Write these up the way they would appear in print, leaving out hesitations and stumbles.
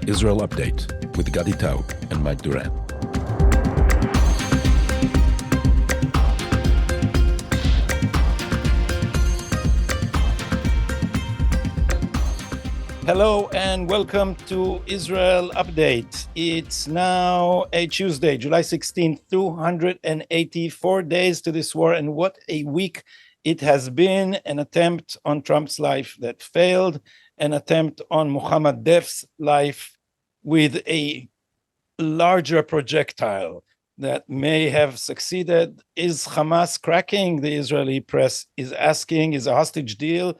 Israel Update with Gadi and Mike Duran. Hello and welcome to Israel Update. It's now a Tuesday, July 16th, 284 days to this war, and what a week it has been. An attempt on Trump's life that failed, an attempt on Mohammed Def's life with a larger projectile that may have succeeded. Is Hamas cracking? The Israeli press is asking. Is a hostage deal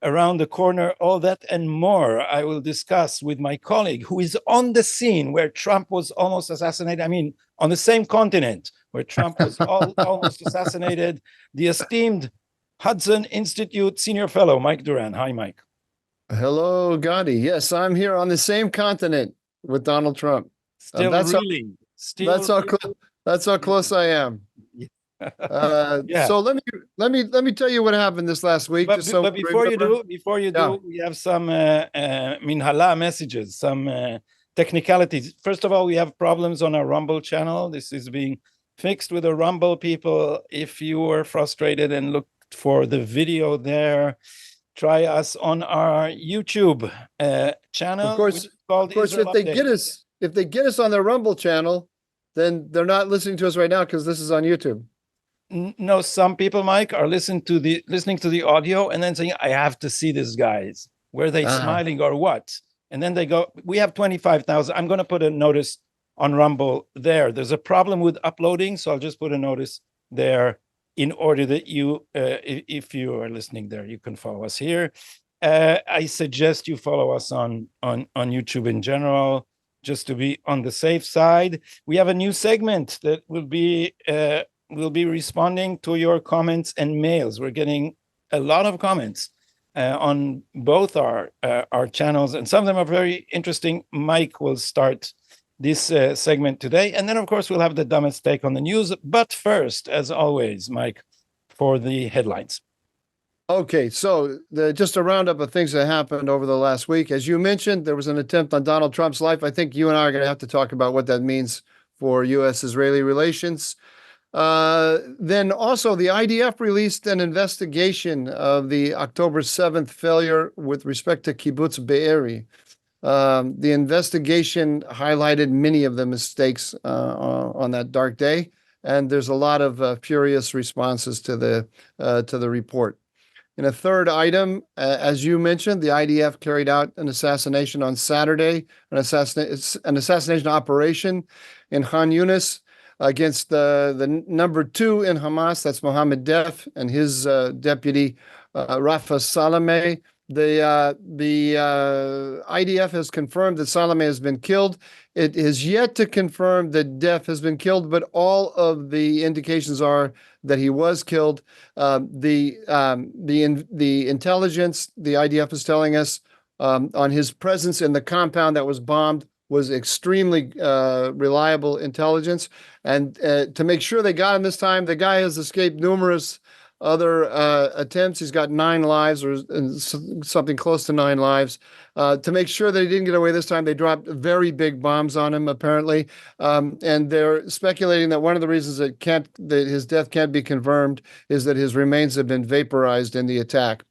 around the corner? All that and more I will discuss with my colleague who is on the scene where Trump was almost assassinated. I mean, on the same continent where Trump was almost assassinated, the esteemed Hudson Institute senior fellow, Mike Duran. Hi, Mike. Hello, Gadi. Yes, I'm here on the same continent with Donald Trump. That's how close I am. Yeah. So let me tell you what happened this last week. But before you do, we have some minhala messages, some technicalities. First of all, we have problems on our Rumble channel. This is being fixed with the Rumble people. If you were frustrated and looked for the video there, try us on our YouTube channel. Of course, if they get us on the Rumble channel, then they're not listening to us right now because this is on YouTube. No, some people, Mike, are listening to the audio and then saying, I have to see these guys. Were they smiling or what? And then they go, we have 25,000. I'm going to put a notice on Rumble there. There's a problem with uploading, so I'll just put a notice there in order that you, if you are listening there, you can follow us here. I suggest you follow us on YouTube in general, just to be on the safe side. We have a new segment that will be responding to your comments and mails. We're getting a lot of comments on both our channels, and some of them are very interesting. Mike will start this segment today, and then of course we'll have the dumbest take on the news. But first, as always, Mike, for the headlines. Okay, so just a roundup of things that happened over the last week. As you mentioned, there was an attempt on Donald Trump's life. I think you and I are going to have to talk about what that means for U.S.-Israeli relations. Then also the IDF released an investigation of the October 7th failure with respect to Kibbutz Be'eri. The investigation highlighted many of the mistakes on that dark day, and there's a lot of furious responses to the report. In a third item, as you mentioned, the IDF carried out an assassination on Saturday, an assassination operation in Khan Yunis against the number 2 in Hamas, that's Mohammed Def, and his deputy, Rafa Salameh. The IDF has confirmed that Salameh has been killed. It is yet to confirm that Def has been killed, but all of the indications are that he was killed. The intelligence, the IDF is telling us, on his presence in the compound that was bombed was extremely reliable intelligence. And to make sure they got him this time, the guy has escaped numerous other attempts. He's got 9 lives or something close to 9 lives. To make sure that he didn't get away this time, they dropped very big bombs on him, apparently. And they're speculating that one of the reasons that his death can't be confirmed is that his remains have been vaporized in the attack.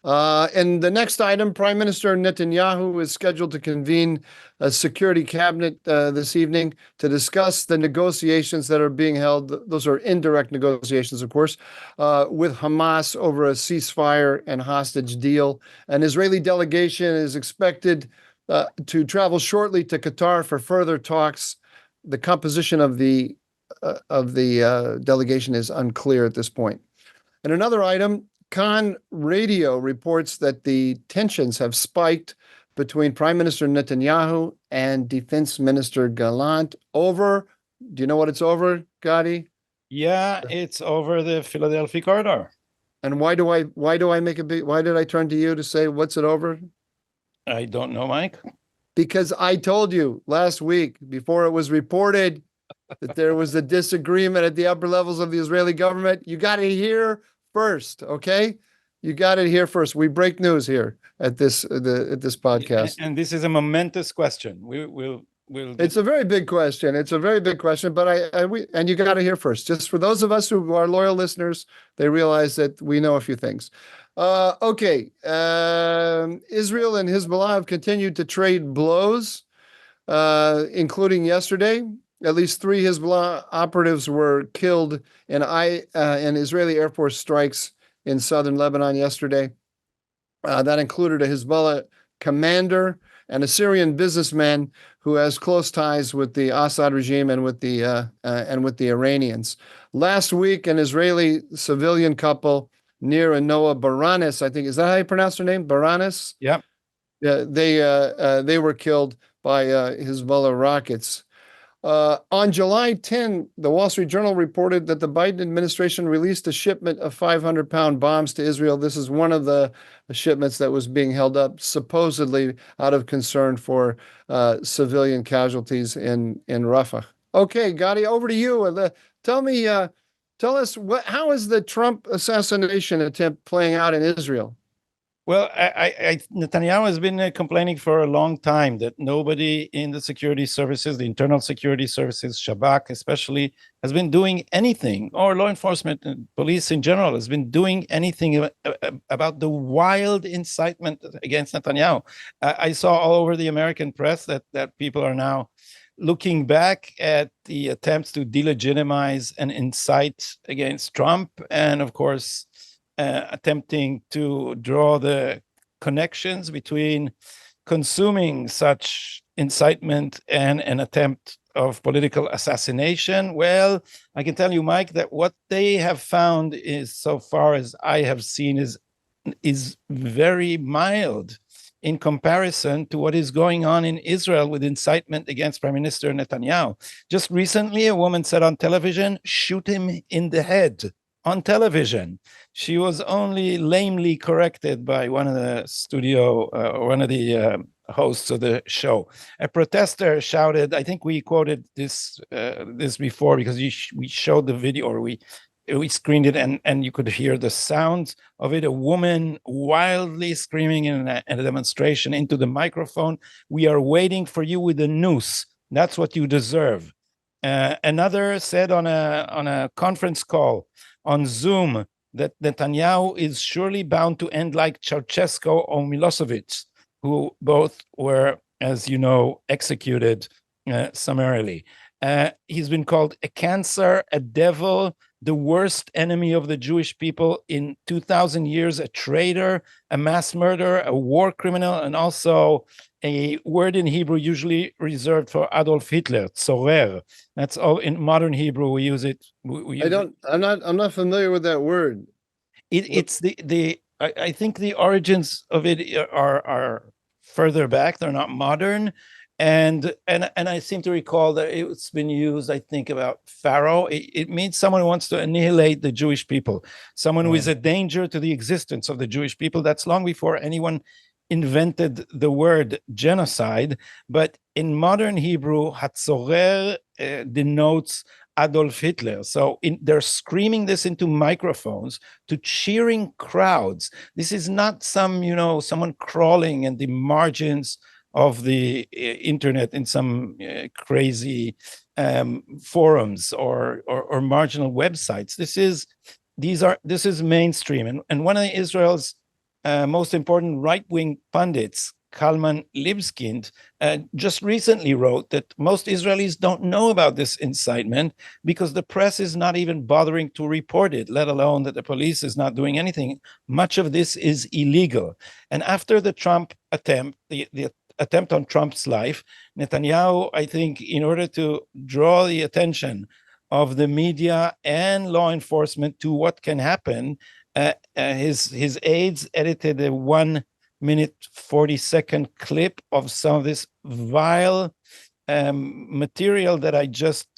And the next item, Prime Minister Netanyahu is scheduled to convene a security cabinet this evening to discuss the negotiations that are being held. Those are indirect negotiations, of course, with Hamas over a ceasefire and hostage deal. An Israeli delegation is expected to travel shortly to Qatar for further talks. The composition of the delegation is unclear at this point. And another item, Khan Radio reports that the tensions have spiked between Prime Minister Netanyahu and Defense Minister Gallant over, do you know what it's over, Gadi? Yeah, it's over the Philadelphi Corridor. And why did I turn to you to say, what's it over? I don't know, Mike. Because I told you last week, before it was reported that there was a disagreement at the upper levels of the Israeli government. You got to hear first, okay? You got it here first. We break news here at this podcast. And this is a momentous question. It's a very big question. It's a very big question, but and you got it here first. Just for those of us who are loyal listeners, they realize that we know a few things. Okay. Israel and Hezbollah have continued to trade blows, including yesterday. At least 3 Hezbollah operatives were killed in Israeli Air Force strikes in southern Lebanon yesterday. That included a Hezbollah commander and a Syrian businessman who has close ties with the Assad regime and with the Iranians. Last week, an Israeli civilian couple near Noah Baranis, I think, is that how you pronounce their name? Baranis? Yeah. They were killed by Hezbollah rockets. On July 10, the Wall Street Journal reported that the Biden administration released a shipment of 500-pound bombs to Israel. This is one of the shipments that was being held up, supposedly out of concern for civilian casualties in Rafah. Okay, Gadi, over to you. Tell us how is the Trump assassination attempt playing out in Israel? Well, Netanyahu has been complaining for a long time that nobody in the security services, the internal security services, Shabak especially, has been doing anything, or law enforcement and police in general has been doing anything about the wild incitement against Netanyahu. I saw all over the American press that people are now looking back at the attempts to delegitimize and incite against Trump, and of course, attempting to draw the connections between consuming such incitement and an attempt of political assassination. Well, I can tell you, Mike, that what they have found is, so far as I have seen, is very mild in comparison to what is going on in Israel with incitement against Prime Minister Netanyahu. Just recently, a woman said on television, "Shoot him in the head." On television, she was only lamely corrected by one of the hosts of the show. A protester shouted, I think we quoted this before because we showed the video, or we screened it, and you could hear the sound of it. A woman wildly screaming in a demonstration into the microphone, "We are waiting for you with a noose. That's what you deserve." Another said on a conference call on Zoom that Netanyahu is surely bound to end like Ceausescu or Milosevic, who both were, as you know, executed summarily. He's been called a cancer, a devil, the worst enemy of the Jewish people in 2,000 years, a traitor, a mass murderer, a war criminal, and also a word in Hebrew usually reserved for Adolf Hitler, tzorer. That's all in modern Hebrew. We use it. I'm not familiar with that word. It's I think the origins of it are further back. They're not modern. And I seem to recall that it's been used, I think, about Pharaoh. It means someone who wants to annihilate the Jewish people, someone who is a danger to the existence of the Jewish people. That's long before anyone invented the word genocide. But in modern Hebrew, hatzorer denotes Adolf Hitler. So they're screaming this into microphones to cheering crowds. This is not someone crawling in the margins of the internet in some crazy forums or marginal websites. This is mainstream, and one of Israel's most important right-wing pundits, Kalman Libskind, just recently wrote that most Israelis don't know about this incitement because the press is not even bothering to report it, let alone that the police is not doing anything. Much of this is illegal. And after the Trump attempt, the attempt on Trump's life, Netanyahu, I think, in order to draw the attention of the media and law enforcement to what can happen, his aides edited a 1-minute 40-second clip of some of this vile material that I just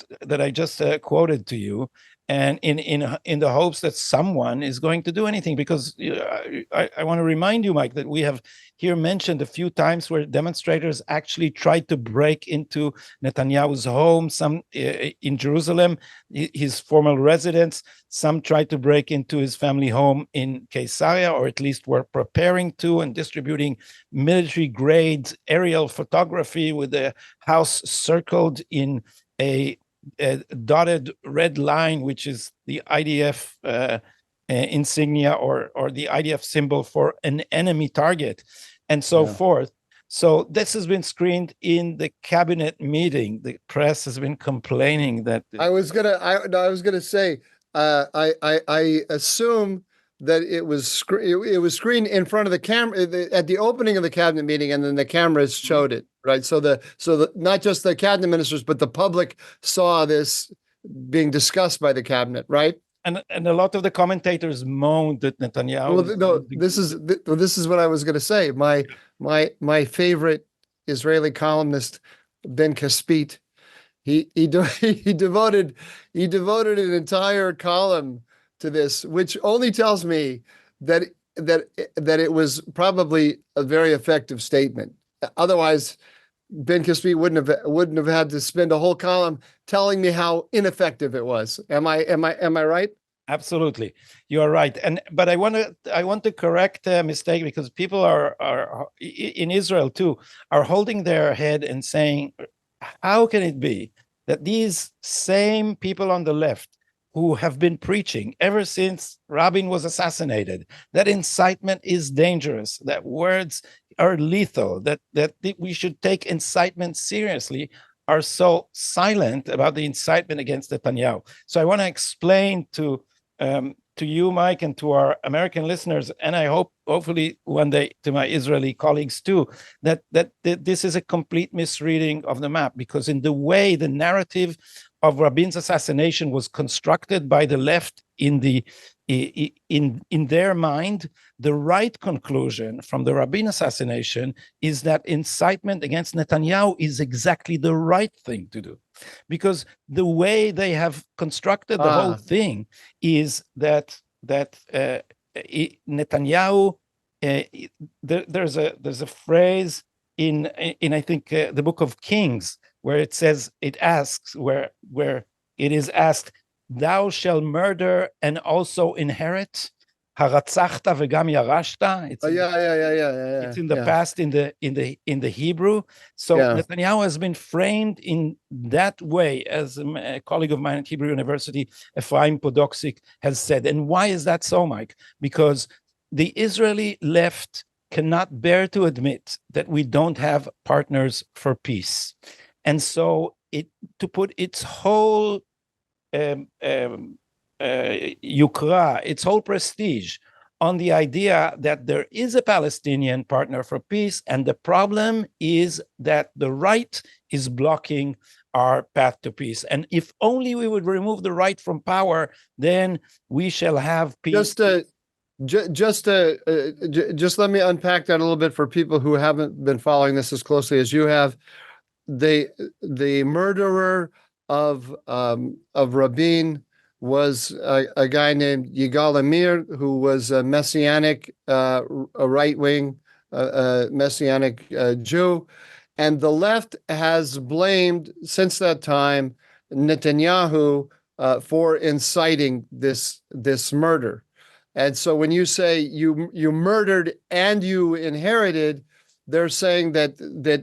quoted to you, and in the hopes that someone is going to do anything. Because I want to remind you, Mike, that we have here mentioned a few times where demonstrators actually tried to break into Netanyahu's home, some in Jerusalem, his former residence. Some tried to break into his family home in Caesarea, or at least were preparing to, and distributing military-grade aerial photography with the house circled in a dotted red line, which is the IDF insignia or the IDF symbol for an enemy target, and so forth. So this has been screened in the cabinet meeting. The press has been complaining that I was gonna say, I assume that it was screened in front of the camera at the opening of the cabinet meeting, and then the cameras showed it, right? So the not just the cabinet ministers, but the public saw this being discussed by the cabinet, right? And a lot of the commentators moaned that Netanyahu. Well, no, this is what I was going to say. My favorite Israeli columnist, Ben Caspit, he devoted an entire column to this, which only tells me that it was probably a very effective statement. Otherwise, Ben Caspit wouldn't have had to spend a whole column telling me how ineffective it was. Am I right? Absolutely, you are right. But I want to correct a mistake, because people are in Israel too are holding their head and saying, how can it be that these same people on the left, who have been preaching ever since Rabin was assassinated, that incitement is dangerous, that words are lethal, that we should take incitement seriously, are so silent about the incitement against Netanyahu? So I want to explain to you, Mike, and to our American listeners, and I hopefully one day to my Israeli colleagues too, that this is a complete misreading of the map, because in the way the narrative of Rabin's assassination was constructed by the left in their mind, the right conclusion from the Rabin assassination is that incitement against Netanyahu is exactly the right thing to do, because the way they have constructed the whole thing is that Netanyahu. There's a phrase in I think the Book of Kings, where it asks, where it is asked, "Thou shalt murder and also inherit." Haratzachta v'gam yarashta. It's in the past in the Hebrew. So Netanyahu has been framed in that way, as a colleague of mine at Hebrew University, Ephraim Podoksik, has said. And why is that so, Mike? Because the Israeli left cannot bear to admit that we don't have partners for peace. And so to put its whole yukra, its whole prestige on the idea that there is a Palestinian partner for peace, and the problem is that the right is blocking our path to peace. And if only we would remove the right from power, then we shall have peace. Just let me unpack that a little bit for people who haven't been following this as closely as you have. The murderer of Rabin was a guy named Yigal Amir, who was a messianic, a right-wing messianic Jew, and the left has blamed since that time Netanyahu for inciting this murder. And so when you say you murdered and you inherited, they're saying that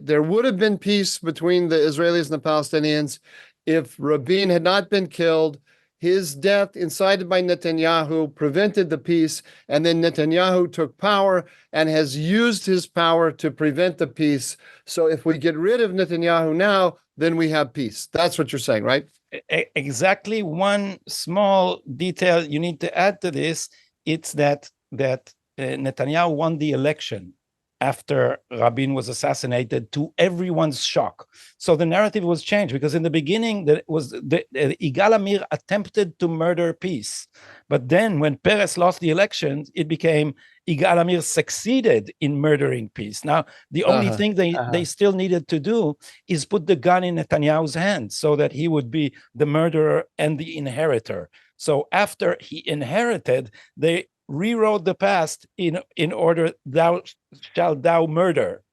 there would have been peace between the Israelis and the Palestinians if Rabin had not been killed. His death, incited by Netanyahu, prevented the peace, and then Netanyahu took power and has used his power to prevent the peace. So if we get rid of Netanyahu now, then we have peace. That's what you're saying, right? Exactly. One small detail you need to add to this, it's that Netanyahu won the election after Rabin was assassinated, to everyone's shock. So the narrative was changed, because in the beginning, Yigal Amir attempted to murder peace. But then when Peres lost the elections, it became Yigal Amir succeeded in murdering peace. Now, the only thing they still needed to do is put the gun in Netanyahu's hands so that he would be the murderer and the inheritor. So after he inherited, they rewrote the past in order, thou shalt thou murder.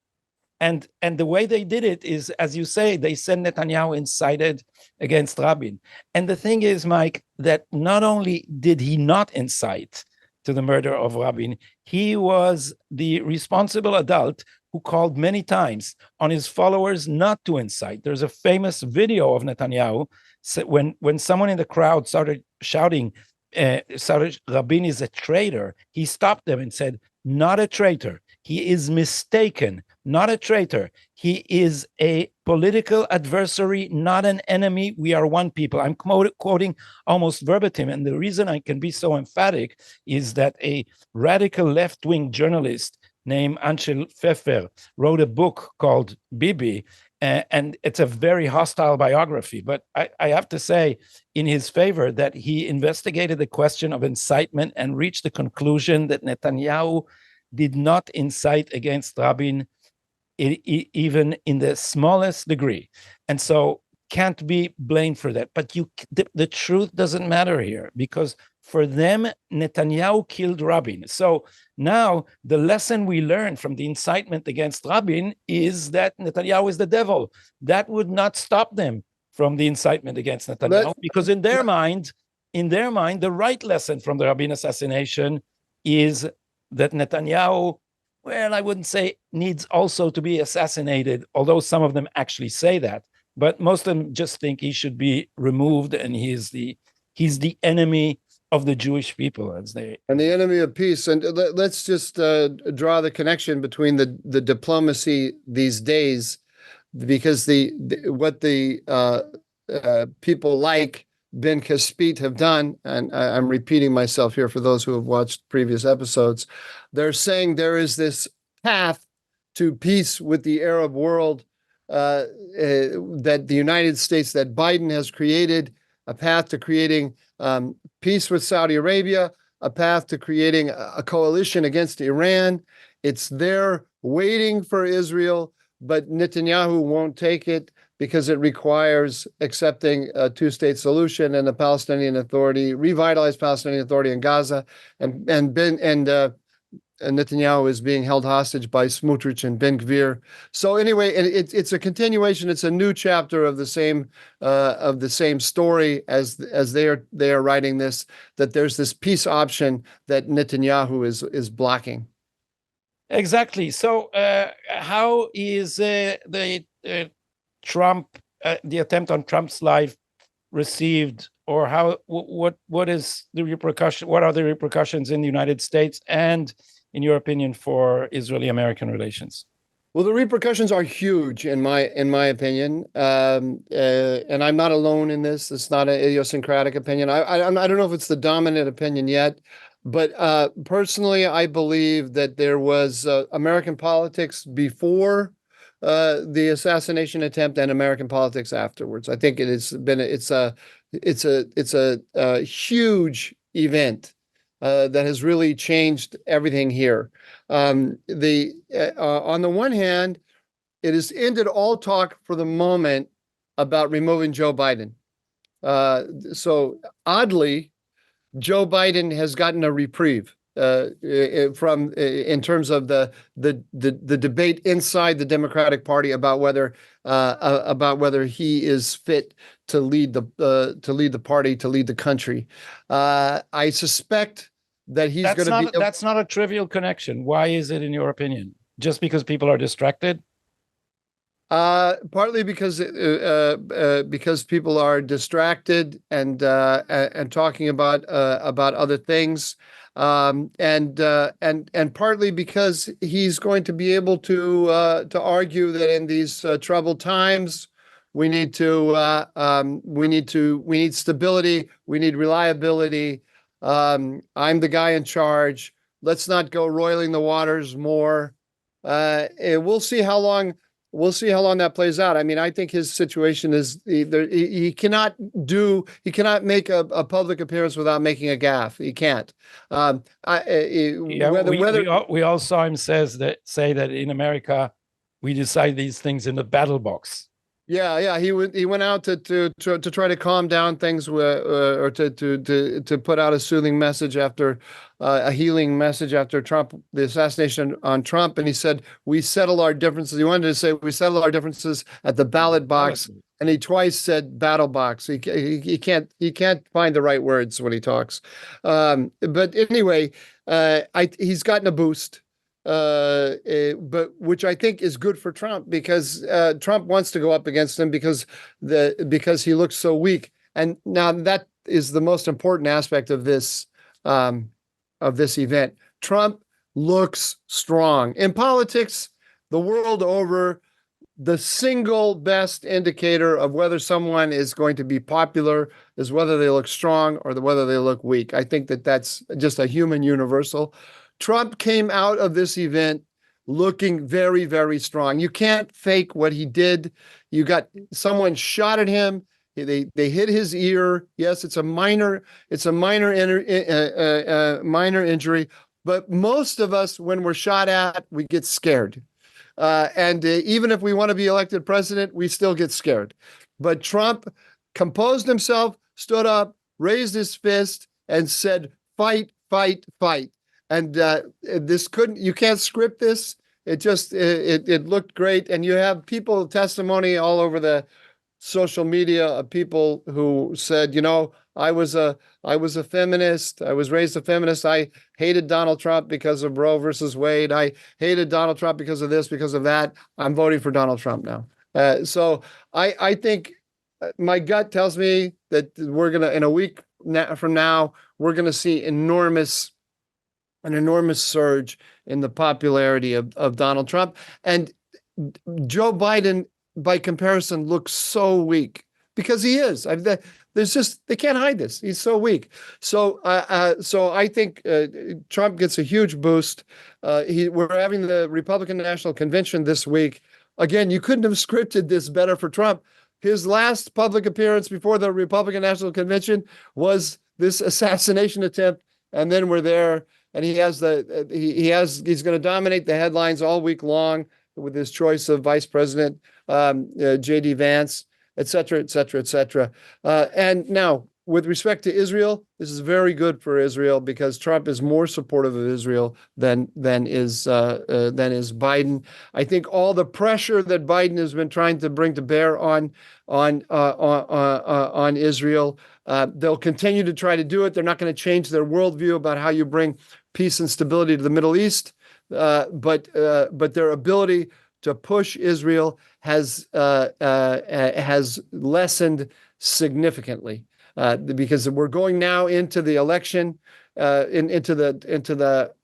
And the way they did it is, as you say, they said Netanyahu incited against Rabin. And the thing is, Mike, that not only did he not incite to the murder of Rabin, he was the responsible adult who called many times on his followers not to incite. There's a famous video of Netanyahu when someone in the crowd started shouting, Rabin is a traitor, he stopped them and said, not a traitor. He is mistaken, not a traitor. He is a political adversary, not an enemy. We are one people. I'm quoting almost verbatim. And the reason I can be so emphatic is that a radical left-wing journalist named Anshel Pfeffer wrote a book called Bibi, and it's a very hostile biography. But I have to say in his favor that he investigated the question of incitement and reached the conclusion that Netanyahu did not incite against Rabin even in the smallest degree. And so can't be blamed for that. But the truth doesn't matter here, because for them, Netanyahu killed Rabin. So now the lesson we learn from the incitement against Rabin is that Netanyahu is the devil. That would not stop them from the incitement against Netanyahu, because in their mind, the right lesson from the Rabin assassination is that Netanyahu, well, I wouldn't say needs also to be assassinated, although some of them actually say that, but most of them just think he should be removed, and he's the enemy of the Jewish people, and the enemy of peace. And let's just draw the connection between the diplomacy these days, because what the people like Ben Caspit have done, and I'm repeating myself here for those who have watched previous episodes, they're saying there is this path to peace with the Arab world that the United States, that Biden has created, a path to creating peace with Saudi Arabia, a path to creating a coalition against Iran. It's there waiting for Israel, but Netanyahu won't take it, because it requires accepting a two-state solution and the Palestinian Authority, revitalized Palestinian Authority in Gaza, and Netanyahu is being held hostage by Smotrich and Ben Gvir. So anyway, it's a continuation. It's a new chapter of the same story as they are writing this. That there's this peace option that Netanyahu is blocking. Exactly. So how is the attempt on Trump's life received, or what is the repercussion? What are the repercussions in the United States and, in your opinion, for Israeli-American relations? Well, the repercussions are huge, in my opinion, and I'm not alone in this. It's not an idiosyncratic opinion. I don't know if it's the dominant opinion yet, but personally, I believe that there was American politics before the assassination attempt and American politics afterwards. I think it's a huge event that has really changed everything here. On the one hand, it has ended all talk for the moment about removing Joe Biden. So oddly, Joe Biden has gotten a reprieve in terms of the debate inside the Democratic Party about whether he is fit to lead the party, to lead the country. I suspect that he's going to be. That's not a trivial connection. Why is it, in your opinion? Just because people are distracted? Partly because people are distracted and talking about other things, and partly because he's going to be able to argue that in these troubled times we need stability, we need reliability. I'm the guy in charge. Let's not go roiling the waters more. We'll see how long that plays out. I mean, I think his situation is he cannot make a public appearance without making a gaffe. He can't. We all saw him say that in America we decide these things in the battle box. Yeah. He went out to try to calm down things, or to put out a soothing message after a healing message after the assassination on Trump, and he said we settle our differences. He wanted to say we settle our differences at the ballot box, and he twice said battle box. He can't find the right words when he talks. But anyway, he's gotten a boost. But which I think is good for Trump, because Trump wants to go up against him because he looks so weak. And now that is the most important aspect of this event. Trump looks strong. In politics, the world over, the single best indicator of whether someone is going to be popular is whether they look strong or whether they look weak. I think that that's just a human universal. Trump came out of this event looking very, very strong. You can't fake what he did. You got someone shot at him. They hit his ear. Yes, it's a minor injury. But most of us, when we're shot at, we get scared. And even if we want to be elected president, we still get scared. But Trump composed himself, stood up, raised his fist, and said, "Fight, fight, fight." And you can't script this. It looked great. And you have people testimony all over the social media of people who said, I was a feminist. I was raised a feminist. I hated Donald Trump because of Roe versus Wade. I hated Donald Trump because of this, because of that. I'm voting for Donald Trump now. So I think my gut tells me that in a week from now, we're going to see an enormous surge in the popularity of Donald Trump. And Joe Biden, by comparison, looks so weak because he is. They can't hide this. He's so weak. So I think Trump gets a huge boost. We're having the Republican National Convention this week. Again, you couldn't have scripted this better for Trump. His last public appearance before the Republican National Convention was this assassination attempt, and then we're there. And he's going to dominate the headlines all week long with his choice of Vice President J.D. Vance, et cetera, et cetera, et cetera. And now, with respect to Israel, this is very good for Israel because Trump is more supportive of Israel than is Biden. I think all the pressure that Biden has been trying to bring to bear on Israel, they'll continue to try to do it. They're not going to change their worldview about how you bring peace and stability to the Middle East, but their ability to push Israel has lessened significantly because we're going now into the election, into the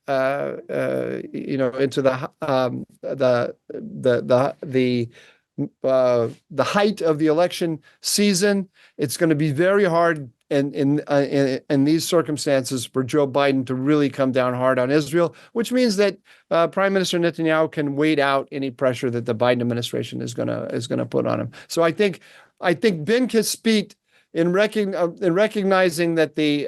height of the election season. It's going to be very hard in these circumstances for Joe Biden to really come down hard on Israel, which means that Prime Minister Netanyahu can wait out any pressure that the Biden administration is going to put on him. So I think Ben Caspit, in recognizing that the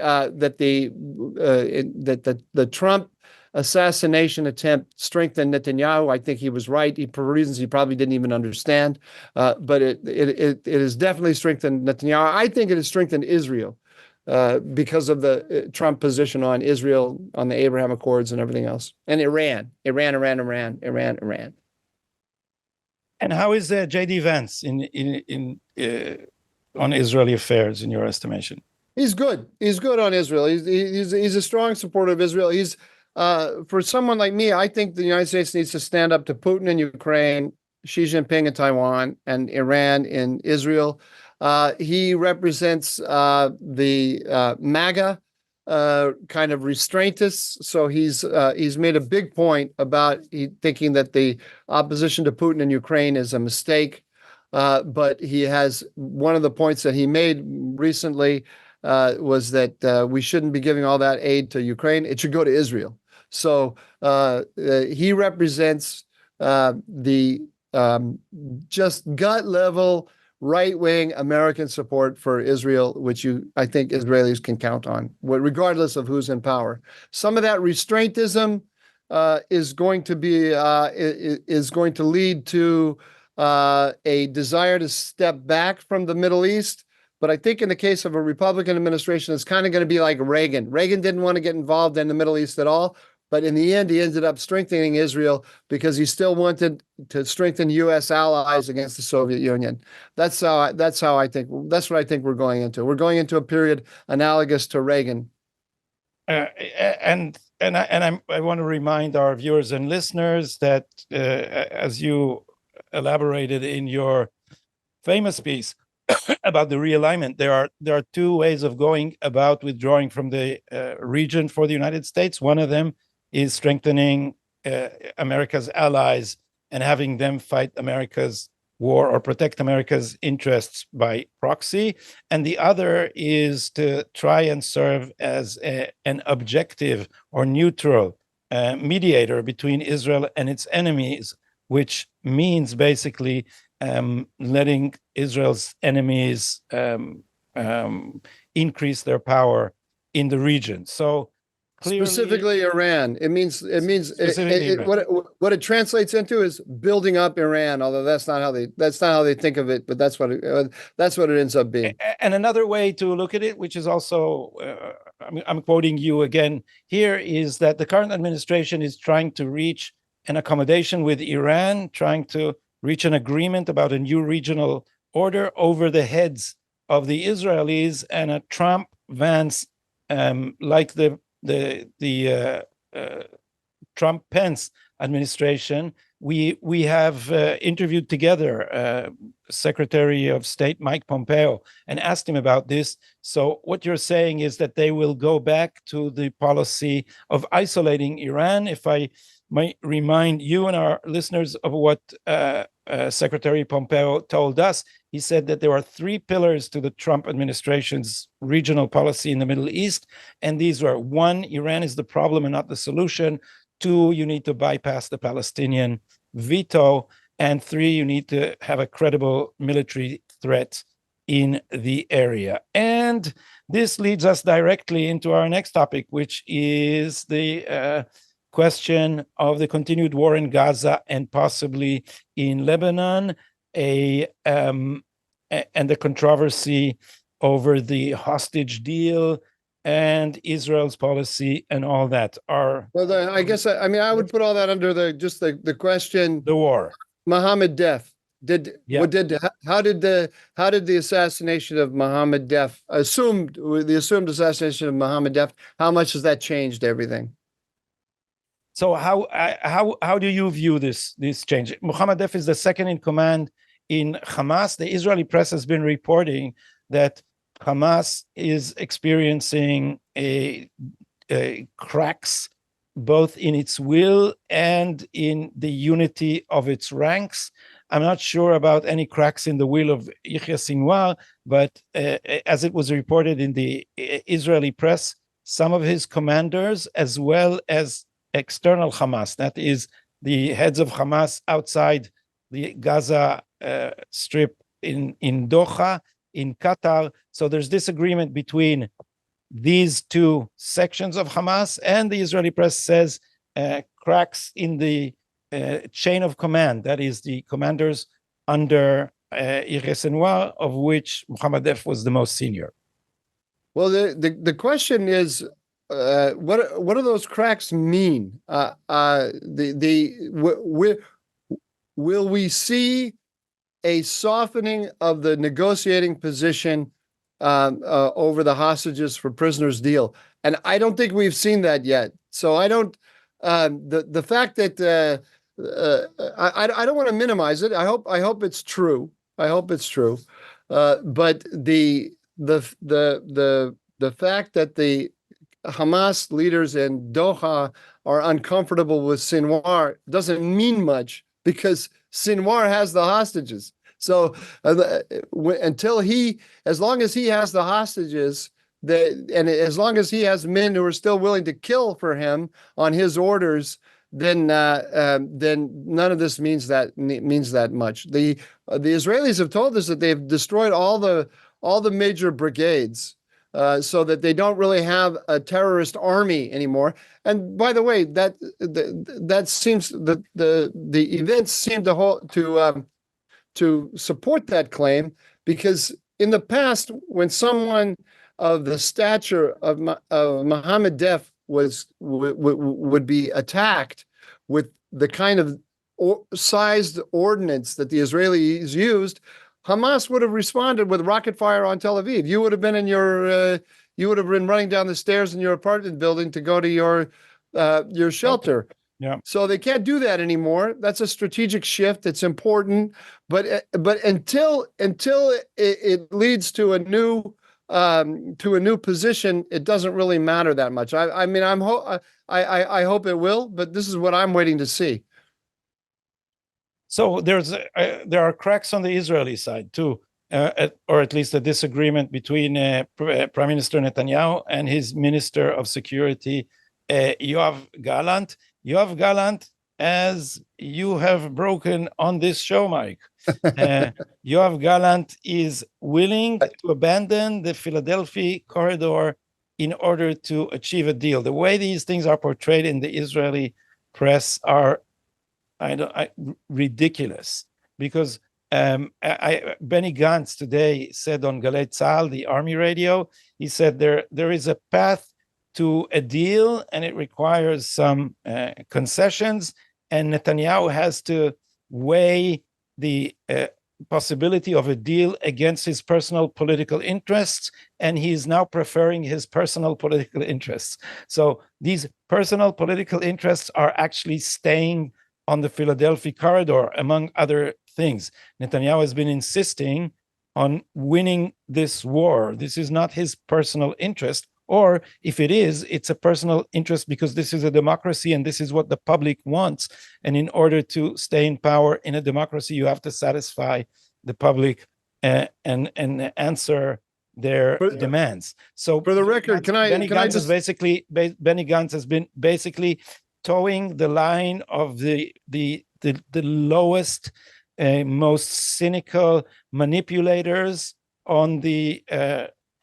Trump assassination attempt strengthened Netanyahu, I think he was right. For reasons he probably didn't even understand. But it has definitely strengthened Netanyahu. I think it has strengthened Israel because of the Trump position on Israel, on the Abraham Accords and everything else. And Iran. And how is J.D. Vance on Israeli affairs, in your estimation? He's good. He's good on Israel. He's a strong supporter of Israel. He's for someone like me, I think the United States needs to stand up to Putin in Ukraine, Xi Jinping in Taiwan, and Iran in Israel. He represents the MAGA kind of restraintists. So he's made a big point about thinking that the opposition to Putin in Ukraine is a mistake. But he has one of the points that he made recently was that we shouldn't be giving all that aid to Ukraine. It should go to Israel. So he represents the just gut level right-wing American support for Israel, which I think Israelis can count on, regardless of who's in power. Some of that restraintism is going to lead to a desire to step back from the Middle East. But I think in the case of a Republican administration, it's kind of going to be like Reagan. Reagan didn't want to get involved in the Middle East at all. But in the end, he ended up strengthening Israel because he still wanted to strengthen U.S. allies against the Soviet Union. That's what I think we're going into. We're going into a period analogous to Reagan. I want to remind our viewers and listeners that as you elaborated in your famous piece about the realignment, there are two ways of going about withdrawing from the region for the United States. One of them is strengthening America's allies and having them fight America's war or protect America's interests by proxy. And the other is to try and serve as an objective or neutral mediator between Israel and its enemies, which means basically letting Israel's enemies increase their power in the region. So clearly, specifically Iran. It means what it translates into is building up Iran. Although that's not how they think of it, but that's what it ends up being. And another way to look at it, which is also I'm quoting you again here, is that the current administration is trying to reach an accommodation with Iran, trying to reach an agreement about a new regional order over the heads of the Israelis, and a Trump Vance like the Trump Pence administration. We have interviewed together Secretary of State Mike Pompeo and asked him about this. So what you're saying is that they will go back to the policy of isolating Iran. If I might remind you and our listeners of what Secretary Pompeo told us, he said that there are three pillars to the Trump administration's regional policy in the Middle East. And these are: one, Iran is the problem and not the solution; two, you need to bypass the Palestinian veto; and three, you need to have a credible military threat in the area. And this leads us directly into our next topic, which is the question of the continued war in Gaza and possibly in Lebanon, and the controversy over the hostage deal and Israel's policy and all that. I would put all that under the question, the war. Mohammed Deif. How did the assassination of Mohammed Deif, the assumed assassination of Mohammed Deif, how much has that changed everything? So how do you view this change? Mohammed Deif is the second in command in Hamas. The Israeli press has been reporting that Hamas is experiencing cracks both in its will and in the unity of its ranks. I'm not sure about any cracks in the will of Yahya Sinwar, but as it was reported in the Israeli press, some of his commanders, as well as external Hamas, that is the heads of Hamas outside the Gaza Strip in Doha, in Qatar. So there's disagreement between these two sections of Hamas, and the Israeli press says cracks in the chain of command, that is the commanders under Yahya Sinwar, of which Mohammed Deif was the most senior. Well, the question is, what do those cracks mean? Will we see a softening of the negotiating position over the hostages for prisoners deal? And I don't think we've seen that yet. So I don't. The fact that I don't want to minimize it. I hope it's true. I hope it's true. But the fact that the Hamas leaders in Doha are uncomfortable with Sinwar doesn't mean much, because Sinwar has the hostages. So as long as he has the hostages, and as long as he has men who are still willing to kill for him on his orders, then none of this means that much. The Israelis have told us that they've destroyed all the major brigades, so that they don't really have a terrorist army anymore. And by the way, the events seem to to support that claim, because in the past, when someone of the stature of Mohammed Def would be attacked with the kind of sized ordnance that the Israelis used, Hamas would have responded with rocket fire on Tel Aviv. You would have been you would have been running down the stairs in your apartment building to go to your shelter. Yeah. So they can't do that anymore. That's a strategic shift. It's important, but until it leads to a new position, it doesn't really matter that much. I mean, I hope it will, but this is what I'm waiting to see. So there are cracks on the Israeli side too, or at least a disagreement between Prime Minister Netanyahu and his Minister of Security, Yoav Gallant. Yoav Gallant, as you have broken on this show, Mike, Yoav Gallant is willing to abandon the Philadelphi Corridor in order to achieve a deal. The way these things are portrayed in the Israeli press are ridiculous, because Benny Gantz today said on Galei Tzahal, the army radio, he said there is a path to a deal, and it requires some concessions, and Netanyahu has to weigh the possibility of a deal against his personal political interests, and he is now preferring his personal political interests. So these personal political interests are actually staying on the Philadelphi Corridor, among other things. Netanyahu has been insisting on winning this war. This is not his personal interest, or if it is, it's a personal interest because this is a democracy and this is what the public wants. And in order to stay in power in a democracy, you have to satisfy the public and answer their demands. So, for the record, Benny Gantz has been basically towing the line of the lowest, most cynical manipulators on the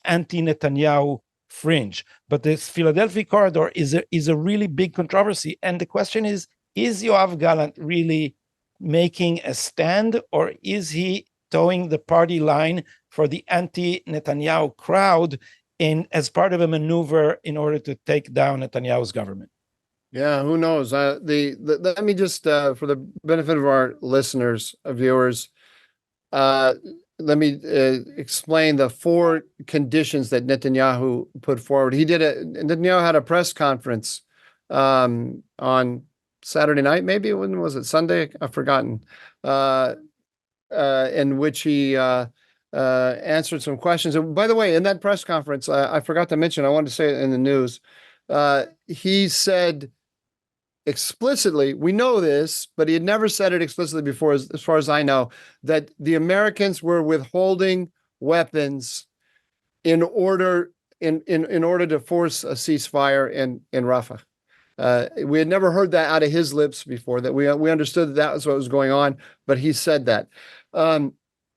anti-Netanyahu fringe. But this Philadelphia Corridor is a really big controversy, and the question is Yoav Gallant really making a stand, or is he towing the party line for the anti-Netanyahu crowd as part of a maneuver in order to take down Netanyahu's government? Yeah, who knows? Let me just, for the benefit of our listeners, viewers, let me explain the 4 conditions that Netanyahu put forward. Netanyahu had a press conference on Saturday night, maybe. When was it? Sunday? I've forgotten. In which he answered some questions. And by the way, in that press conference, I forgot to mention, I wanted to say it in the news. He said explicitly, we know this, but he had never said it explicitly before, as far as I know, that the Americans were withholding weapons in order to force a ceasefire in Rafah. We had never heard that out of his lips before, that we understood that was what was going on, but he said that.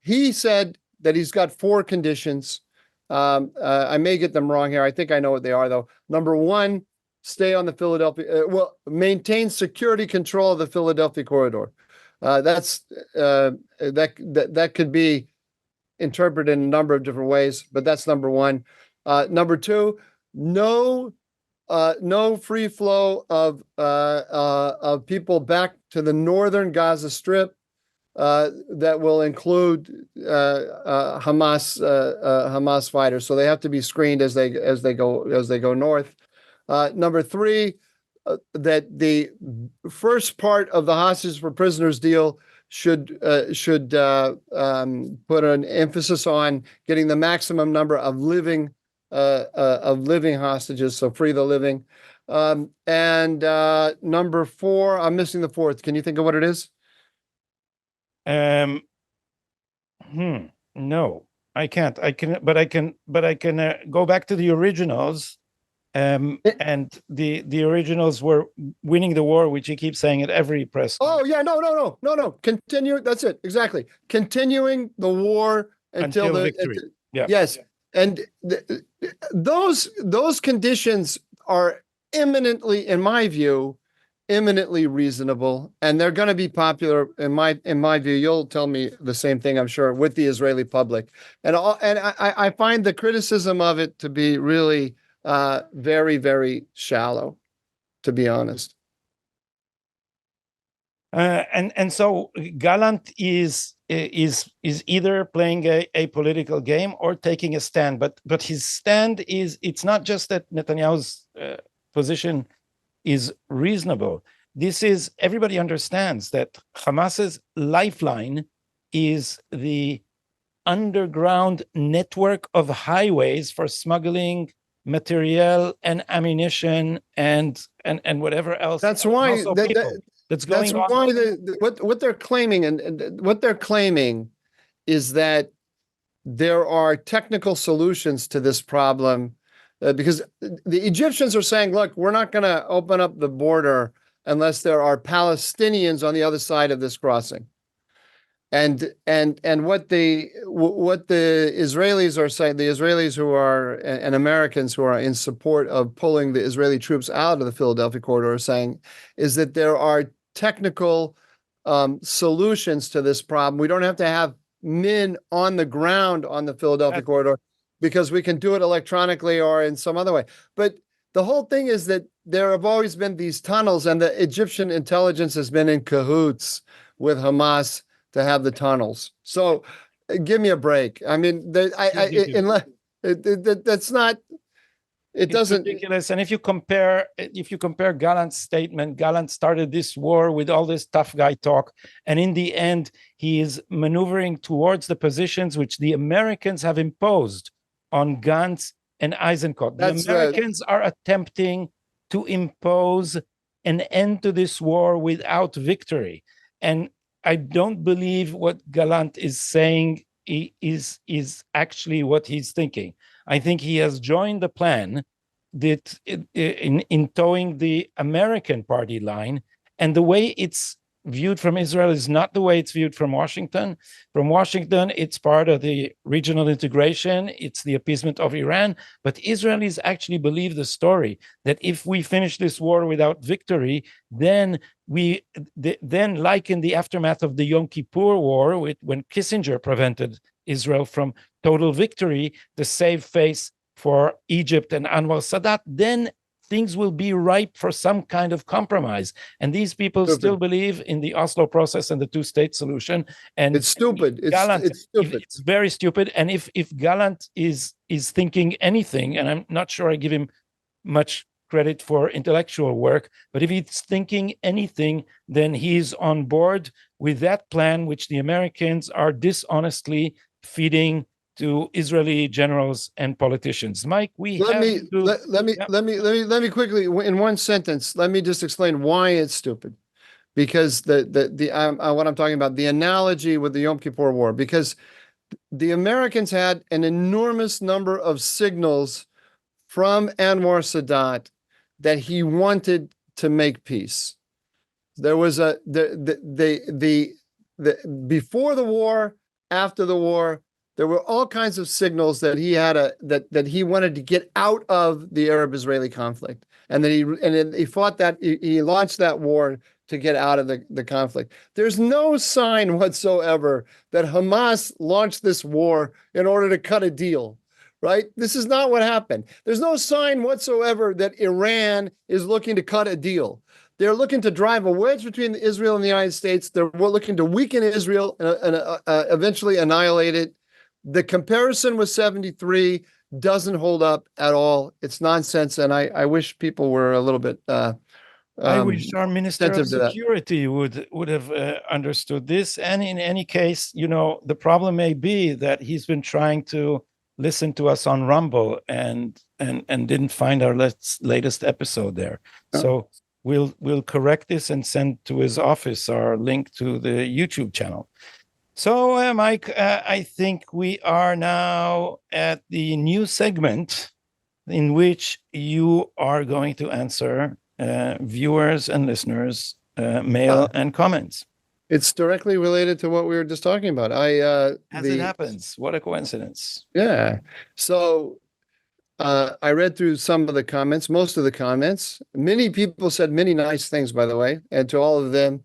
He said that he's got 4 conditions. I may get them wrong here. I think I know what they are, though. Number 1, stay on the Philadelphia, maintain security control of the Philadelphia Corridor. That could be interpreted in a number of different ways, but that's number 1. Number 2, no free flow of people back to the northern Gaza Strip. That will include Hamas fighters, so they have to be screened as they go north. Number 3, that the first part of the hostages for prisoners deal should put an emphasis on getting the maximum number of living hostages, so free the living. And number 4, I'm missing the 4th. Can you think of what it is? No, I can't. I can go back to the originals. And the originals were winning the war, which he keeps saying at every press. Oh yeah, no. Continue. That's it. Exactly. Continuing the war until the victory. Yeah. Yes. And those conditions are eminently, in my view, eminently reasonable, and they're going to be popular in my view. You'll tell me the same thing, I'm sure, with the Israeli public. And I find the criticism of it to be really very, very shallow, to be honest. And so Gallant is either playing a political game or taking a stand. But his stand is, it's not just that Netanyahu's position is reasonable. This is, everybody understands that Hamas's lifeline is the underground network of highways for smuggling material and ammunition and whatever else. That's why that's going on. Why what they're claiming and what they're claiming is that there are technical solutions to this problem, because the Egyptians are saying, look, we're not going to open up the border unless there are Palestinians on the other side of this crossing. And what the Israelis are saying, the Israelis who are, and Americans who are in support of pulling the Israeli troops out of the Philadelphi Corridor, are saying is that there are technical solutions to this problem. We don't have to have men on the ground on the Philadelphia Corridor, because we can do it electronically or in some other way. But the whole thing is that there have always been these tunnels, and the Egyptian intelligence has been in cahoots with Hamas to have the tunnels. So give me a break. I mean, that's not, it doesn't. It's ridiculous. And if you compare Gallant's statement, Gallant started this war with all this tough guy talk, and in the end, he is maneuvering towards the positions which the Americans have imposed on Gantz and Eisenkot. The Americans are attempting to impose an end to this war without victory. And I don't believe what Gallant is saying is actually what he's thinking. I think he has joined the plan that in towing the American party line, and the way it's viewed from Israel is not the way it's viewed from Washington. From Washington, it's part of the regional integration. It's the appeasement of Iran. But Israelis actually believe the story that if we finish this war without victory, then like in the aftermath of the Yom Kippur War, when Kissinger prevented Israel from total victory to save face for Egypt and Anwar Sadat, then things will be ripe for some kind of compromise. And these people still believe in the Oslo process and the two-state solution. And it's stupid. It's stupid. It's very stupid. And if Gallant is thinking anything, and I'm not sure I give him much credit for intellectual work, but if he's thinking anything, then he's on board with that plan, which the Americans are dishonestly feeding to Israeli generals and politicians. Mike, let me quickly, in one sentence, let me just explain why it's stupid. Because what I'm talking about, the analogy with the Yom Kippur War, because the Americans had an enormous number of signals from Anwar Sadat that he wanted to make peace. There was before the war, after the war, there were all kinds of signals that he had that he wanted to get out of the Arab-Israeli conflict, and that he fought that he launched that war to get out of the conflict. There's no sign whatsoever that Hamas launched this war in order to cut a deal, right? This is not what happened. There's no sign whatsoever that Iran is looking to cut a deal. They're looking to drive a wedge between Israel and the United States. They're looking to weaken Israel and eventually annihilate it. The comparison with 73 doesn't hold up at all. It's nonsense, and I wish people were a little bit I wish our Minister of Security would have understood this. And in any case, the problem may be that he's been trying to listen to us on Rumble and didn't find our latest episode there. Oh. So we'll correct this and send to his office our link to the YouTube channel. So, Mike, I think we are now at the new segment in which you are going to answer viewers and listeners' mail and comments. It's directly related to what we were just talking about. As it happens, what a coincidence. Yeah. So I read through some of the comments, most of the comments. Many people said many nice things, by the way, and to all of them,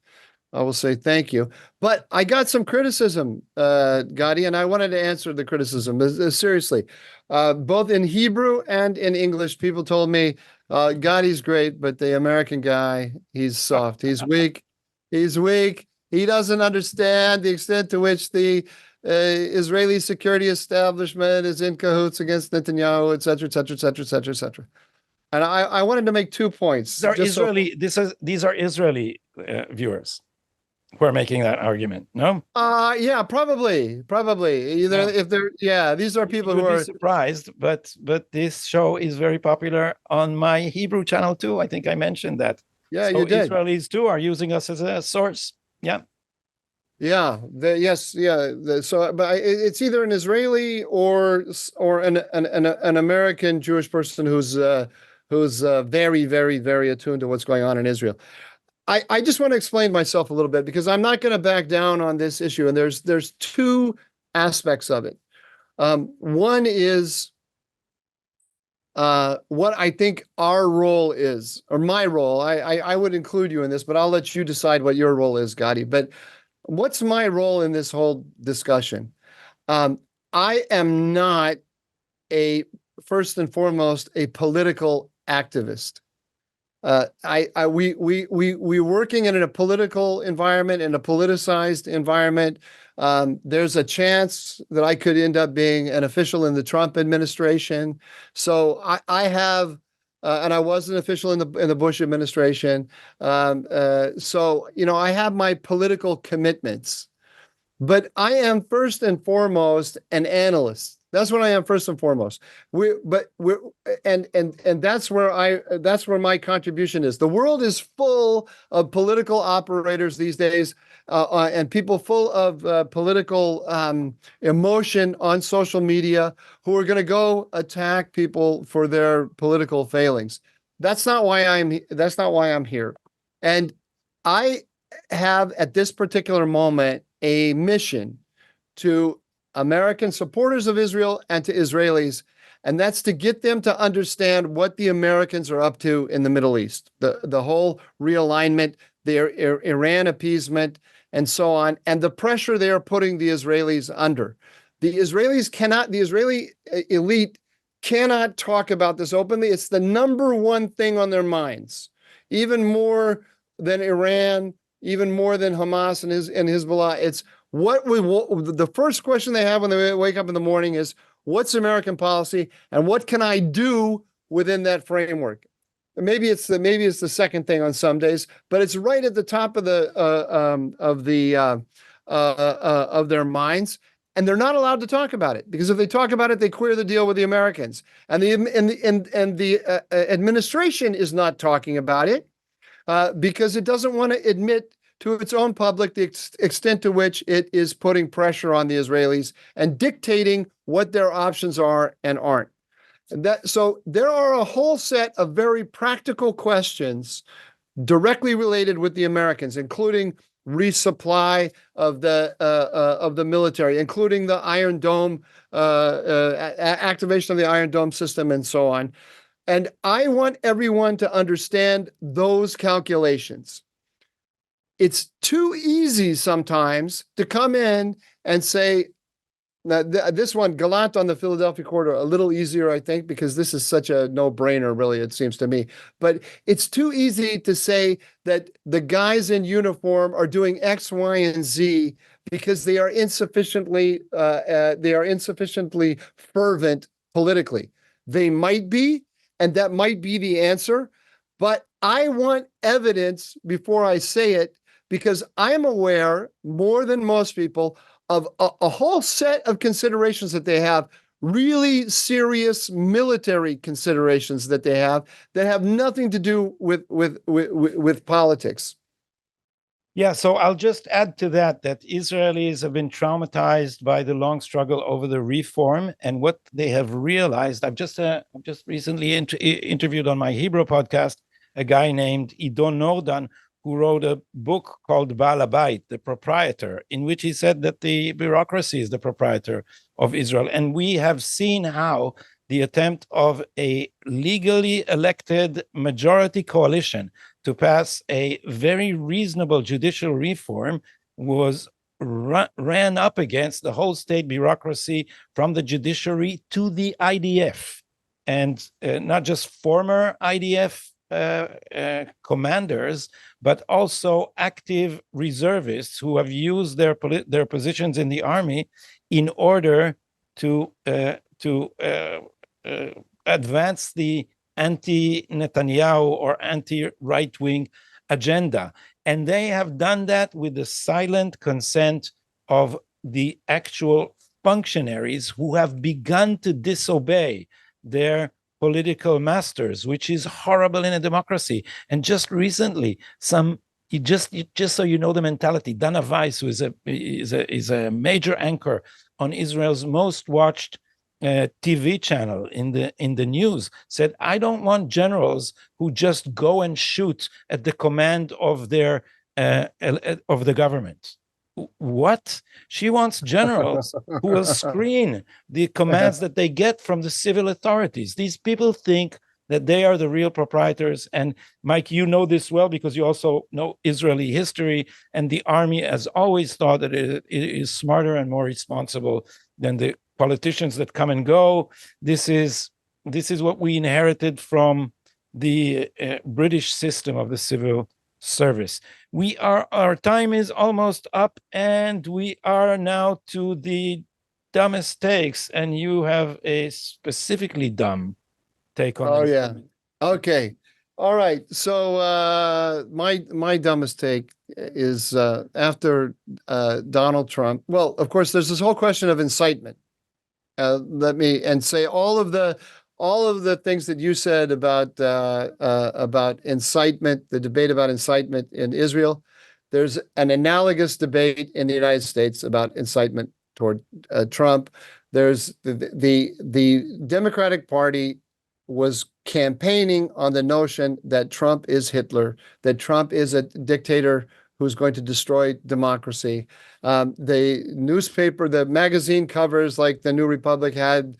I will say thank you. But I got some criticism, Gadi, and I wanted to answer the criticism. Seriously, both in Hebrew and in English, people told me, Gadi's great, but the American guy, he's soft. He's weak. He's weak. He doesn't understand the extent to which the Israeli security establishment is in cahoots against Netanyahu, et cetera, et cetera, et cetera, et cetera, et cetera. And I wanted to make 2 points. These are Israeli viewers who are making that argument. No? Yeah, probably. Either if they're these are people who are surprised, but this show is very popular on my Hebrew channel too. I think I mentioned that. Yeah, so you did. Israelis too are using us as a source. Yeah. Yeah. But it's either an Israeli or an American Jewish person who's very, very, very attuned to what's going on in Israel. I just want to explain myself a little bit because I'm not going to back down on this issue. And there's 2 aspects of it. One is what I think our role is, or my role. I would include you in this, but I'll let you decide what your role is, Gadi. But what's my role in this whole discussion? I am not first and foremost a political activist. We working in a political environment, in a politicized environment. There's a chance that I could end up being an official in the Trump administration. So I have, and I was an official in the Bush administration. So I have my political commitments, but I am first and foremost an analyst. That's what I am first and foremost. And that's where my contribution is. The world is full of political operators these days, and people full of political emotion on social media who are going to go attack people for their political failings. That's not why I'm here. And I have at this particular moment a mission to American supporters of Israel and to Israelis, and that's to get them to understand what the Americans are up to in the Middle East, the whole realignment, their Iran appeasement, and so on, and the pressure they are putting the Israelis under. The Israeli elite cannot talk about this openly. It's the number one thing on their minds, even more than Iran, even more than Hamas and Hezbollah. It's the first question they have when they wake up in the morning is, what's American policy and what can I do within that framework? Maybe it's the second thing on some days, but it's right at the top of their minds, and they're not allowed to talk about it because if they talk about it, they queer the deal with the Americans, and the administration is not talking about it because it doesn't want to admit to its own public the extent to which it is putting pressure on the Israelis and dictating what their options are and aren't. So there are a whole set of very practical questions directly related with the Americans, including resupply of the military, including the Iron Dome, activation of the Iron Dome system, and so on. And I want everyone to understand those calculations. It's too easy sometimes to come in and say, this one, Gallant on the Philadelphi Corridor, a little easier, I think, because this is such a no-brainer, really, it seems to me. But it's too easy to say that the guys in uniform are doing X, Y, and Z because they are insufficiently fervent politically. They might be, and that might be the answer. But I want evidence before I say it, because I'm aware, more than most people, of a whole set of considerations that they have, really serious military considerations that they have that have nothing to do with politics. Yeah, so I'll just add to that Israelis have been traumatized by the long struggle over the reform, and what they have realized. I've just recently interviewed on my Hebrew podcast a guy named Idon Nan, who wrote a book called Baal Habayit, the proprietor, in which he said that the bureaucracy is the proprietor of Israel. And we have seen how the attempt of a legally elected majority coalition to pass a very reasonable judicial reform was ran up against the whole state bureaucracy, from the judiciary to the IDF, and not just former IDF commanders, but also active reservists who have used their positions in the army in order to advance the anti-Netanyahu or anti-right-wing agenda. And they have done that with the silent consent of the actual functionaries who have begun to disobey their political masters, which is horrible in a democracy. And just recently, just so you know the mentality, Dana Weiss, who is a major anchor on Israel's most watched TV channel in the news, said, I don't want generals who just go and shoot at the command of their of the government. What? She wants generals who will screen the commands that they get from the civil authorities. These people think that they are the real proprietors. And Mike, you know this well because you also know Israeli history, and the army has always thought that it is smarter and more responsible than the politicians that come and go. This is what we inherited from the British system of the civil service. Our time is almost up, and we are now to the dumbest takes, and you have a specifically dumb take on it. Oh yeah. Okay. All right. So my dumbest take is after Donald Trump. Well, of course, there's this whole question of incitement. Let me say all of the things that you said about incitement, the debate about incitement in Israel. There's an analogous debate in the United States about incitement toward Trump. There's the Democratic Party was campaigning on the notion that Trump is Hitler, that Trump is a dictator who's going to destroy democracy. The newspaper, the magazine covers, like the New Republic, had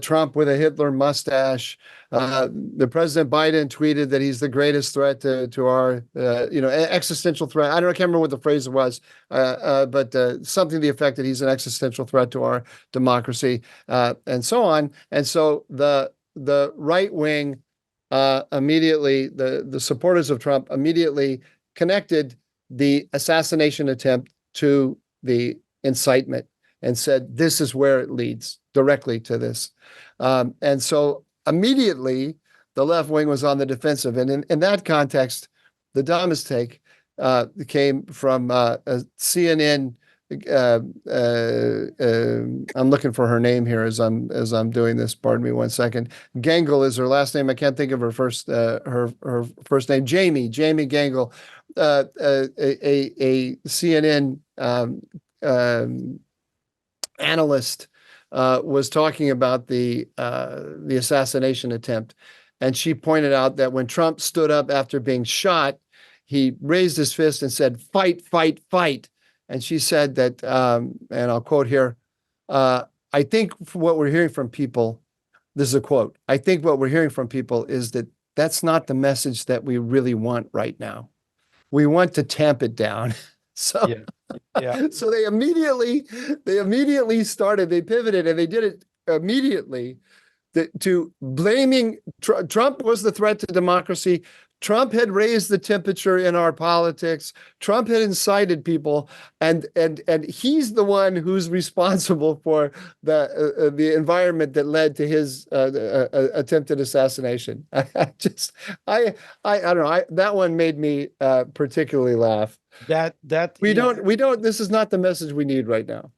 Trump with a Hitler mustache. The President Biden tweeted that he's the greatest threat to our, existential threat. I can't remember what the phrase was, but something to the effect that he's an existential threat to our democracy, and so on. And so the right wing immediately, the supporters of Trump immediately connected the assassination attempt to the incitement and said, this is where it leads, directly to this. And so immediately the left wing was on the defensive. And in that context, the dumbest take came from a CNN. I'm looking for her name here as I'm doing this. Pardon me 1 second. Gangle is her last name. I can't think of her first name. Jamie Gangle, a CNN analyst, was talking about the assassination attempt, and she pointed out that when Trump stood up after being shot, he raised his fist and said, "Fight, fight, fight." And she said that, and I'll quote here, I think what we're hearing from people, this is a quote, I think what we're hearing from people is that that's not the message that we really want right now. We want to tamp it down. So, yeah. So they immediately pivoted, and they did it immediately to blaming Trump was the threat to democracy. Trump had raised the temperature in our politics. Trump had incited people, and he's the one who's responsible for the environment that led to his attempted assassination. I don't know. That one made me particularly laugh. We don't. This is not the message we need right now.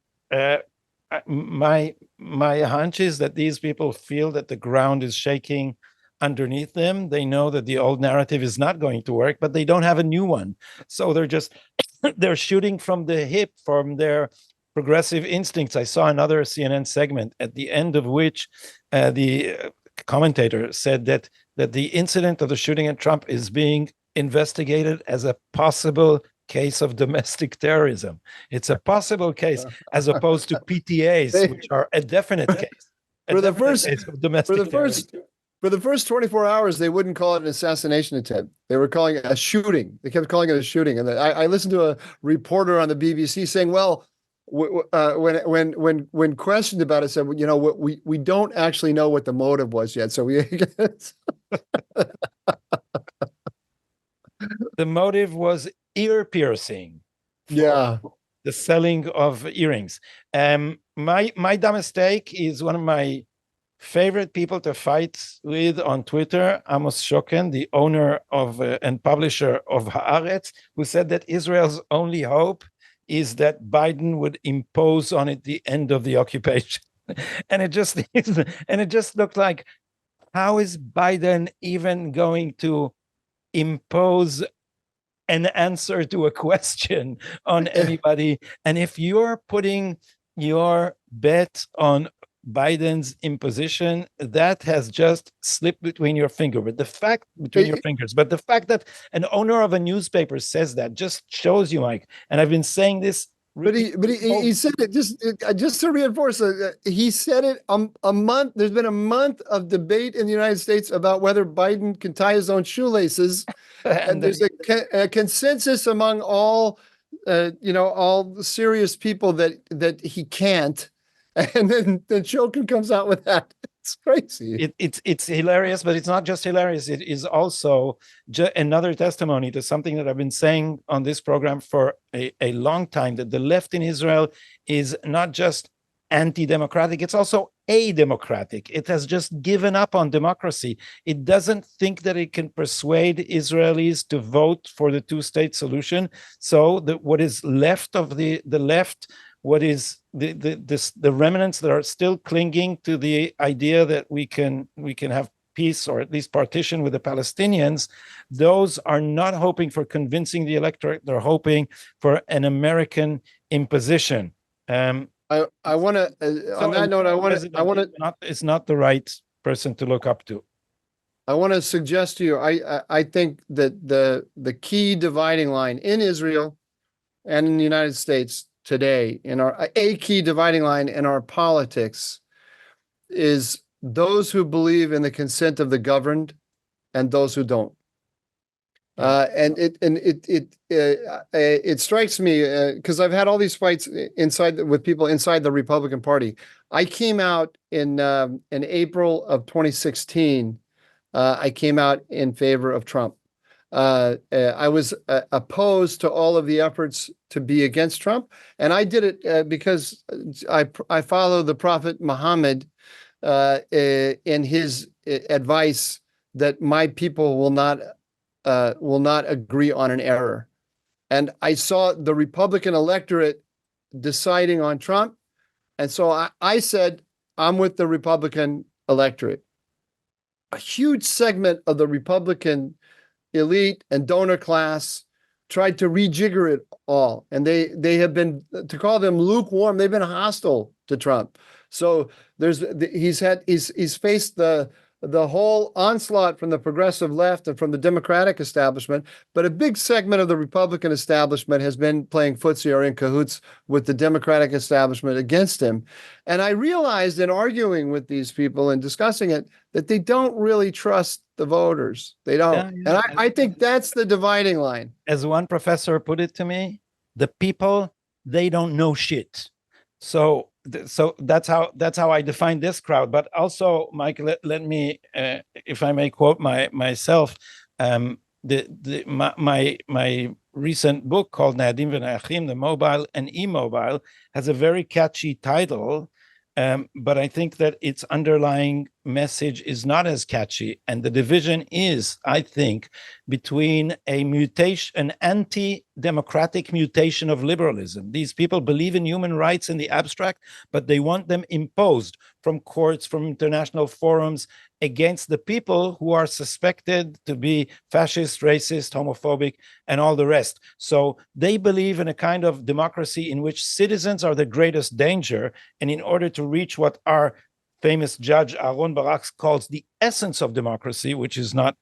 My hunch is that these people feel that the ground is shaking underneath them. They know that the old narrative is not going to work, but they don't have a new one. So they're shooting from the hip, from their progressive instincts. I saw another CNN segment at the end of which the commentator said that the incident of the shooting at Trump is being investigated as a possible case of domestic terrorism. It's a possible case as opposed to PTAs, which are a definite case. For the first, domestic for the first, for the first 24 hours, they wouldn't call it an assassination attempt. They were calling it a shooting. They kept calling it a shooting. And I listened to a reporter on the BBC saying, "Well, when questioned about it, said, you know, we don't actually know what the motive was yet." So we the motive was ear piercing. Yeah. The selling of earrings. My dumb mistake is one of my favorite people to fight with on Twitter, Amos Shoken, the owner of and publisher of Haaretz, who said that Israel's only hope is that Biden would impose on it the end of the occupation. And it just looked like, how is Biden even going to impose an answer to a question on anybody? And if you're putting your bet on Biden's imposition, that has just slipped between your fingers. But the fact that an owner of a newspaper says that just shows you, Mike. And I've been saying this. But he said it just to reinforce. He said it a month. There's been a month of debate in the United States about whether Biden can tie his own shoelaces, and there's a consensus among all, all serious people that he can't. And then Shokin comes out with that. It's crazy. It's hilarious, but it's not just hilarious. It is also another testimony to something that I've been saying on this program for a long time, that the left in Israel is not just anti-democratic, it's also a-democratic. It has just given up on democracy. It doesn't think that it can persuade Israelis to vote for the two-state solution. So what is left of the left, what is the remnants that are still clinging to the idea that we can have peace or at least partition with the Palestinians, those are not hoping for convincing the electorate. They're hoping for an American imposition. I want to on that note, I want to it's not the right person to look up to. I want to suggest to you, I think that the key dividing line in Israel and in the United States today, a key dividing line in our politics, is those who believe in the consent of the governed and those who don't. And it strikes me because I've had all these fights with people inside the Republican Party. I came out in April of 2016. I came out in favor of Trump. I was opposed to all of the efforts to be against Trump, and I did it because I follow the Prophet Muhammad in his advice that my people will not agree on an error. And I saw the Republican electorate deciding on Trump, and so I said, I'm with the Republican electorate. A huge segment of the Republican elite and donor class tried to rejigger it all, and they have been, to call them lukewarm, they've been hostile to Trump. So he's faced the whole onslaught from the progressive left and from the Democratic establishment, but a big segment of the Republican establishment has been playing footsie or in cahoots with the Democratic establishment against him. And I realized in arguing with these people and discussing it that they don't really trust the voters. They don't. Yeah. And I think that's the dividing line. As one professor put it to me, the people, they don't know shit. So that's how I define this crowd. But also, Mike, let me, if I may quote myself, my recent book called Nadim V'Nayachim, the mobile and e-mobile, has a very catchy title, but I think that its underlying message is not as catchy. And the division is, I think, between an anti-democratic mutation of liberalism. These people believe in human rights in the abstract, but they want them imposed from courts, from international forums, against the people who are suspected to be fascist, racist, homophobic, and all the rest. So they believe in a kind of democracy in which citizens are the greatest danger, and in order to reach what our famous judge Aaron Barak calls the essence of democracy, which is not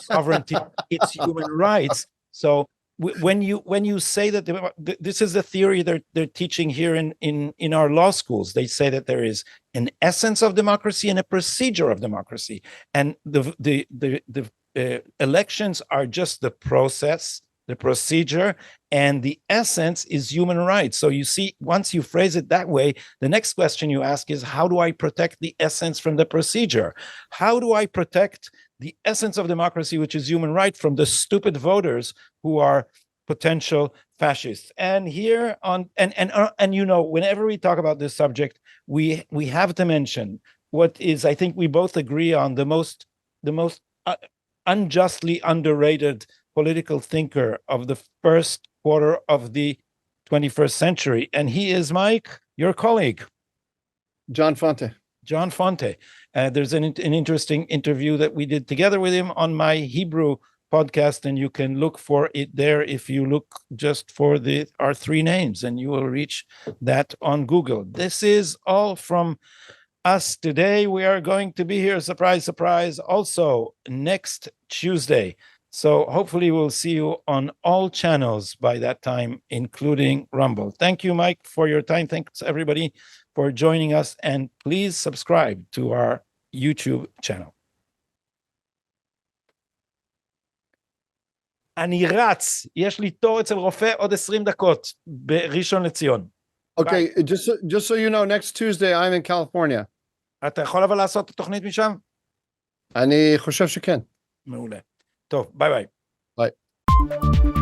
sovereignty, it's human rights. So when you say that this is the theory they're teaching here in our law schools, they say that there is an essence of democracy and a procedure of democracy, and the elections are just the process, the procedure, and the essence is human rights. So you see, once you phrase it that way, the next question you ask is, how do I protect the essence from the procedure? How do I protect the essence of democracy, which is human right, from the stupid voters who are potential fascists? And here on and you know, whenever we talk about this subject, we have to mention what is, I think we both agree on, the most unjustly underrated political thinker of the first quarter of the 21st century, and he is, Mike, your colleague, John Fonte. John Fonte. There's an interesting interview that we did together with him on my Hebrew podcast, and you can look for it there if you look just for our three names, and you will reach that on Google. This is all from us today. We are going to be here, surprise, surprise, also next Tuesday. So hopefully we'll see you on all channels by that time, including Rumble. Thank you, Mike, for your time. Thanks, everybody, for joining us. And please subscribe to our YouTube channel. אני רץ, יש לי תור אצל רופא עוד 20 דקות בראשון לציון. Okay, just so you know, next Tuesday I'm in California. אתה יכול אבל לעשות את התוכנית משם? אני חושב שכן. מעולה. טוב, ביי ביי. ביי.